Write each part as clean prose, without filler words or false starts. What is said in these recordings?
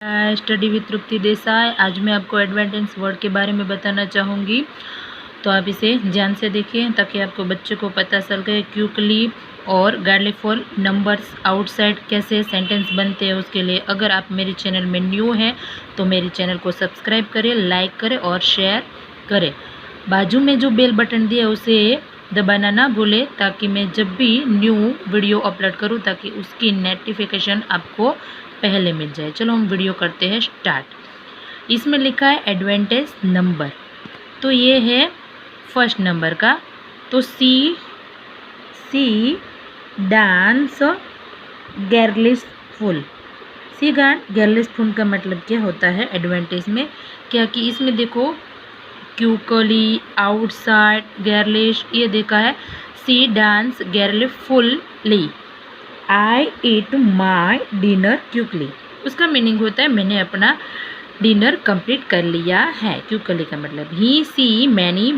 Study with तृप्ति देसाई। आज मैं आपको एडवांटेज वर्ड के बारे में बताना चाहूँगी, तो आप इसे ध्यान से देखिए ताकि आपको बच्चे को पता चल गए क्विकली और गार्डली फॉर नंबर्स आउटसाइड कैसे सेंटेंस बनते हैं। उसके लिए अगर आप मेरे चैनल में न्यू हैं तो मेरे चैनल को सब्सक्राइब करें, लाइक करें और शेयर करें। बाजू में जो बेल बटन दिया है उसे दबाना ना भूलें ताकि मैं जब भी न्यू वीडियो अपलोड करूं ताकि उसकी नोटिफिकेशन आपको पहले मिल जाए। चलो हम वीडियो करते हैं स्टार्ट। इसमें लिखा है एडवांटेज नंबर, तो ये है फर्स्ट नंबर का। तो सी डांस गर्लिशफुल। सी गर्लिशफुल का मतलब क्या होता है एडवांटेज में, क्या कि इसमें देखो क्यूकली, आउटसाइड, गर्लिश, ये देखा है। See dance girlishfully, I eat my dinner quickly. उसका मीनिंग होता है मैंने अपना डिनर कंप्लीट कर लिया है। क्विकली का मतलब ही सी मैनी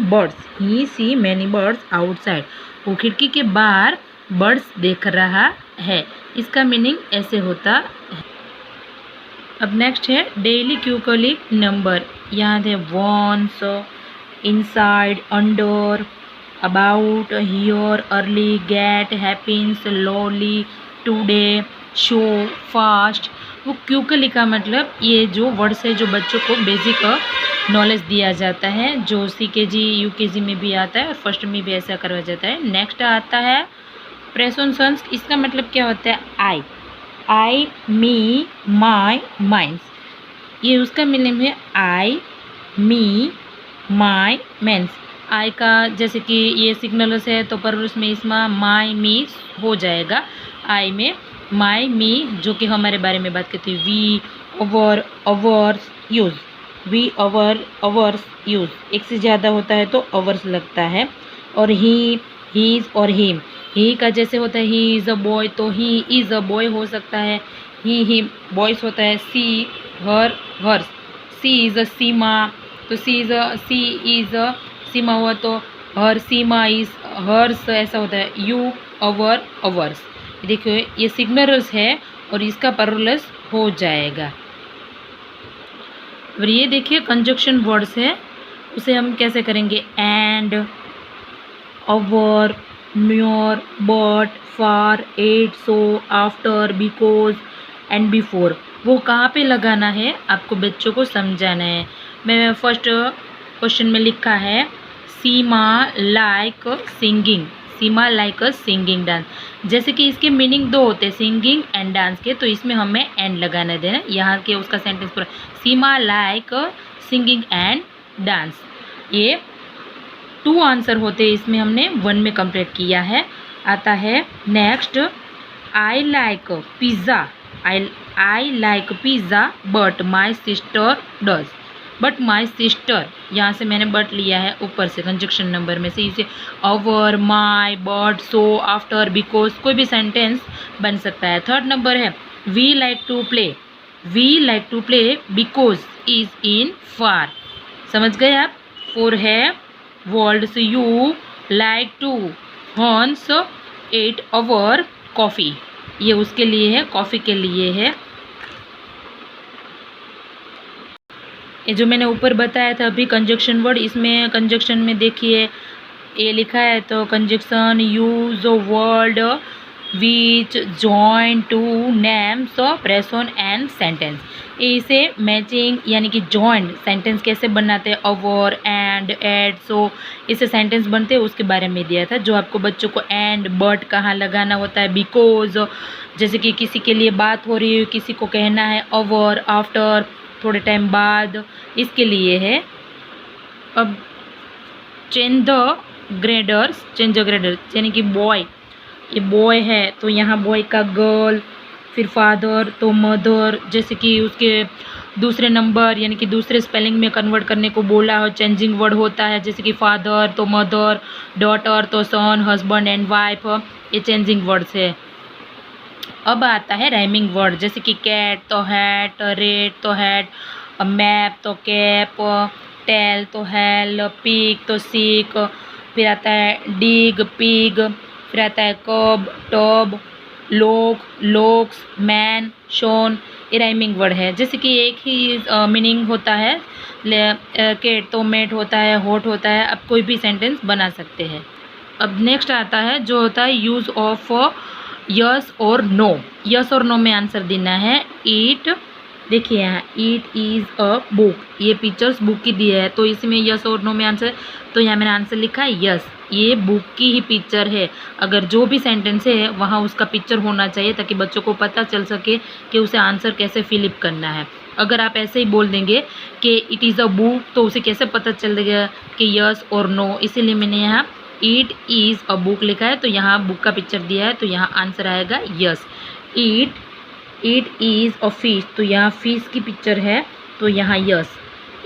बर्ड्स आउटसाइड, वो खिड़की के बाहर बर्ड्स देख रहा है। इसका मीनिंग ऐसे होता है। अब नेक्स्ट है डेली क्विकली नंबर। यहाँ है once, inside, under, about, here, early, get, happens, lowly, today, show, fast. वो क्विकली का मतलब ये जो वर्ड्स है जो बच्चों को बेसिक नॉलेज दिया जाता है, जो CKG UKG में भी आता है और फर्स्ट में भी ऐसा करवाया जाता है। नेक्स्ट आता है प्रेजेंटेंस। इसका मतलब क्या होता है आई, मी, माई, माइंस। ये उसका मीनिंग है आई, मी, माई, मेंस। आई का जैसे कि ये सिग्नल्स है तो पर उसमें इसमें माई, मी हो जाएगा। आई में माई, मी जो कि हमारे बारे में बात करती है। We, our, ours use, we, ours use. एक से ज़्यादा होता है तो अवर्स लगता है। और ही, हीज़ और हिम। ही का जैसे होता है ही इज़ अ बॉय तो ही इज़ अ बॉय हो सकता है। ही बॉयज़ होता है। सी, हर, हर्स। सी इज़ अ सीमा, तो सी इज़ अ सीमा हुआ तो हर, सीमा इज़ हर्स ऐसा होता है। You, our, ours. देखिए ये सिग्नल्स है और इसका प्लूरल्स हो जाएगा। और ये देखिए कंजक्शन वर्ड्स है, उसे हम कैसे करेंगे। And, our, more, but, for, yet, so, after, because and before. वो कहाँ पे लगाना है आपको बच्चों को समझाना है। मैं फर्स्ट क्वेश्चन में लिखा है Seema like singing, Seema like a singing dance. जैसे कि इसके मीनिंग दो होते हैं सिंगिंग एंड डांस के, तो इसमें हमें एंड लगाना देना। यहाँ के उसका सेंटेंस पूरा सीमा लाइक सिंगिंग एंड डांस। ये 2 आंसर होते हैं, इसमें हमने 1 में कंप्लीट किया है। आता है next I like pizza. I like pizza but my sister does. But my sister, यहाँ से मैंने बट लिया है ऊपर से कंजक्शन नंबर में से। इसे our, my, but, so, after, because कोई भी सेंटेंस बन सकता है। थर्ड नंबर है we like to play because is in far. समझ गए आप। 4 है words you like to horns, 8 our coffee. ये उसके लिए है, कॉफ़ी के लिए है। ये जो मैंने ऊपर बताया था अभी कंजक्शन वर्ड, इसमें कंजक्शन में देखिए ये लिखा है तो conjunction use word which join two names person and sentence. इसे मैचिंग यानी कि जॉइंट सेंटेंस कैसे बनाते हैं, अवर, एंड, एड, सो, इससे सेंटेंस बनते हैं उसके बारे में दिया था। जो आपको बच्चों को एंड, बट कहाँ लगाना होता है, बिकॉज जैसे कि किसी के लिए बात हो रही है, किसी को कहना है अवर, आफ्टर, थोड़े टाइम बाद, इसके लिए है। अब चेंज द ग्रेडर्स यानी कि बॉय, ये बॉय है तो यहाँ बॉय का गर्ल, फिर फादर तो मदर। जैसे कि उसके दूसरे नंबर यानी कि दूसरे स्पेलिंग में कन्वर्ट करने को बोला हो, चेंजिंग वर्ड होता है। जैसे कि फादर तो मदर, डॉटर तो सन, हस्बैंड एंड वाइफ, ये चेंजिंग वर्ड्स है। अब आता है राइमिंग वर्ड, जैसे कि कैट तो हैट, रेड तो हैट, मैप तो कैप, टेल तो हेल, पिग तो सीक, फिर आता है डिग, पिग, फिर आता है कब, टब, लोग, लोक्स, मैन, शोन, ये राइमिंग वर्ड है। जैसे कि एक ही मीनिंग होता है, केट तो मेट होता है, हॉट होता है, आप कोई भी सेंटेंस बना सकते हैं। अब नेक्स्ट आता है जो होता है यूज़ ऑफ यस और नो। यस और नो में आंसर देना है। ईट, देखिए यहाँ इट इज़ अ बुक, ये पिक्चर्स बुक की दी है, तो इसमें यस और नो में आंसर, तो यहाँ मैंने आंसर लिखा है यस, ये बुक की ही पिक्चर है। अगर जो भी सेंटेंस है वहाँ उसका पिक्चर होना चाहिए ताकि बच्चों को पता चल सके कि उसे आंसर कैसे फिलअप करना है। अगर आप ऐसे ही बोल देंगे कि इट इज़ अ बुक, तो उसे कैसे पता चलेगा कि यस और नो, इसीलिए मैंने यहाँ इट इज़ अ बुक लिखा है, तो यहाँ बुक का पिक्चर दिया है, तो यहाँ आंसर आएगा yes. It is a fish, तो यहाँ फिश की पिक्चर है, तो यहाँ yes.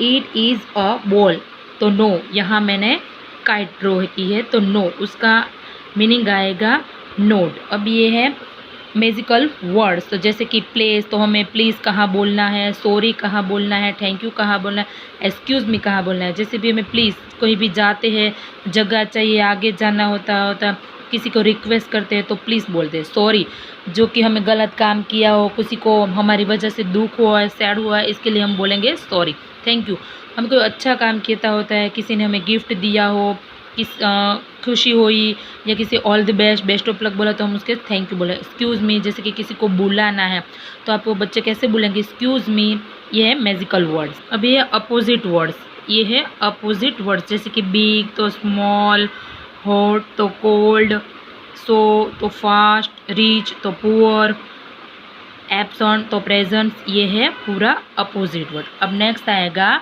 It is a ball, तो नो, यहाँ मैंने काइट ड्रॉ की है, तो नो, उसका मीनिंग आएगा नोट। अब ये है मैजिकल वर्ड्स, तो जैसे कि प्लेस, तो हमें प्लीज़ कहाँ बोलना है, सॉरी कहाँ बोलना है, थैंक यू कहाँ बोलना है, एक्सक्यूज़ मी कहाँ बोलना है। जैसे भी हमें प्लीज़, कहीं भी जाते हैं, जगह चाहिए, आगे जाना होता किसी को रिक्वेस्ट करते हैं तो प्लीज़ बोलते हैं। सॉरी, जो कि हमें गलत काम किया हो, किसी को हमारी वजह से दुख हुआ है, सैड हुआ है, इसके लिए हम बोलेंगे सॉरी। थैंक यू, हम कोई अच्छा काम किया होता है, किसी ने हमें गिफ्ट दिया हो, खुशी हुई, या किसी all the best, best of luck बोला तो हम उसके थैंक यू बोले। एक्सक्यूज़ मी, जैसे कि किसी को बुलाना है तो आपको बच्चे कैसे बोलेंगे, एक्सक्यूज़ मी, ये है मैजिकल वर्ड्स। अब ये अपोजिट वर्ड्स, ये है अपोजिट वर्ड्स, जैसे कि big to small, hot to cold, slow to fast, rich to poor, absent to present, ये है पूरा अपोजिट वर्ड। अब नेक्स्ट आएगा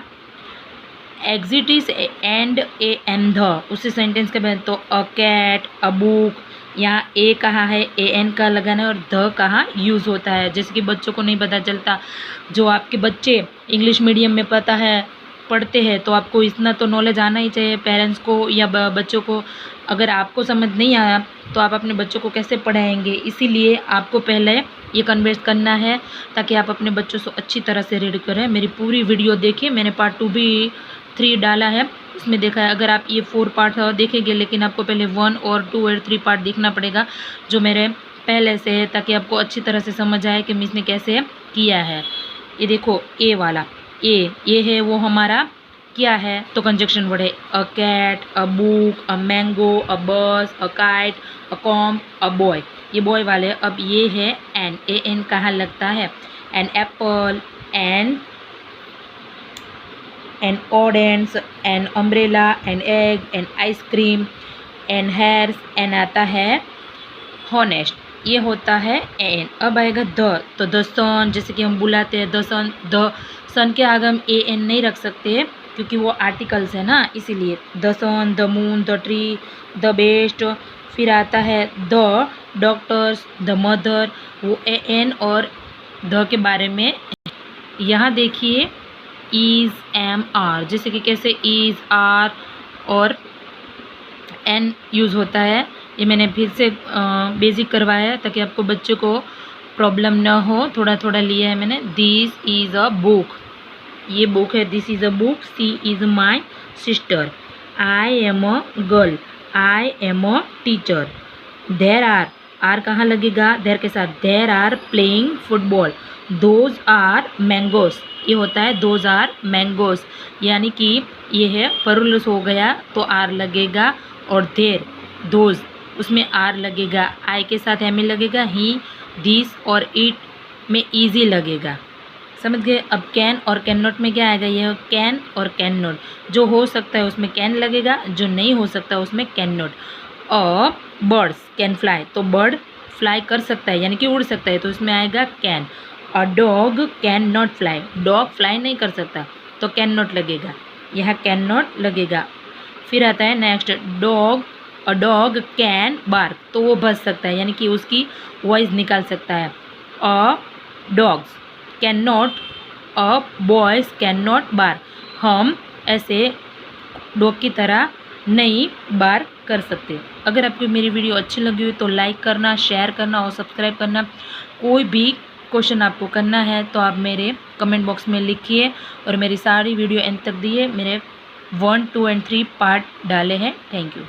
exit is and a an the, उसी सेंटेंस के बाद तो अ कैट, अ बुक, यहाँ ए कहाँ है, ए एन का लगाना है, और ध कहाँ यूज़ होता है। जैसे कि बच्चों को नहीं पता चलता, जो आपके बच्चे इंग्लिश मीडियम में पढ़ते हैं तो आपको इतना तो नॉलेज आना ही चाहिए पेरेंट्स को या बच्चों को। अगर आपको समझ नहीं आया तो आप अपने बच्चों को कैसे पढ़ाएंगे, इसीलिए आपको पहले ये कन्वर्ट करना है ताकि आप अपने बच्चों से अच्छी तरह से रीड करें। मेरी पूरी वीडियो देखिए, मैंने पार्ट 2 भी 3 डाला है, उसमें देखा है। अगर आप ये 4 पार्ट देखेंगे, लेकिन आपको पहले 1 और 2 और 3 पार्ट देखना पड़ेगा जो मेरे पहले से है, ताकि आपको अच्छी तरह से समझ आए कि मिस ने कैसे किया है। ये देखो ए वाला, ये है वो हमारा क्या है, तो कंजक्शन वर्ड है। A cat, a book, a mango, a bus, a kite, a comb, a boy, ये बॉय वाले। अब ये है एन, ए एन कहाँ लगता है, an apple, an orange, an umbrella, an egg, an ice cream, an heirs, an आता है हॉनेस्ट, ये होता है एन। अब आएगा द, तो द सन, जैसे कि हम बुलाते हैं द सन के आगे हम ए एन नहीं रख सकते क्योंकि वो आर्टिकल्स है ना, इसीलिए the sun, the moon, the tree, the best. फिर आता है द डॉक्टर्स, द मदर, वो ए एन और द के बारे में। यहाँ देखिए इज़, एम, आर, जैसे कि कैसे इज़, आर और एन यूज़ होता है। ये मैंने फिर से बेसिक करवाया है ताकि आपको बच्चों को प्रॉब्लम ना हो, थोड़ा थोड़ा लिया है मैंने। दिस इज़ अ बुक, ये बुक है, this is a book. She is my sister, I am a girl, I am a teacher. There are कहाँ लगेगा, देर के साथ, there are playing football, those are mangoes, ये होता है those are mangoes, यानी कि ये है परुलस हो गया तो आर लगेगा, और देर दोज उसमें आर लगेगा, आई के साथ एम लगेगा, ही, दिस और इट में ईजी लगेगा। समझ गए। अब कैन और कैन नॉट में क्या आएगा, यह कैन और कैन नॉट, जो हो सकता है उसमें कैन लगेगा, जो नहीं हो सकता उसमें can not. A bird's can fly, तो बर्ड फ्लाई कर सकता है यानी कि उड़ सकता है, तो इसमें आएगा can. A dog can not fly, dog fly नहीं कर सकता तो कैन नॉट लगेगा, यहाँ कैन नॉट लगेगा। फिर आता है next dog, a dog can bark, तो वो भस सकता है यानी कि उसकी वॉइस निकाल सकता है। A dogs can not, a boys can not bark, हम ऐसे डॉग की तरह नहीं बार्क कर सकते। अगर आपको मेरी वीडियो अच्छी लगी हो तो लाइक करना, शेयर करना और सब्सक्राइब करना। कोई भी क्वेश्चन आपको करना है तो आप मेरे कमेंट बॉक्स में लिखिए, और मेरी सारी वीडियो एंड तक दिए, मेरे 1, 2 और 3 पार्ट डाले हैं। Thank you.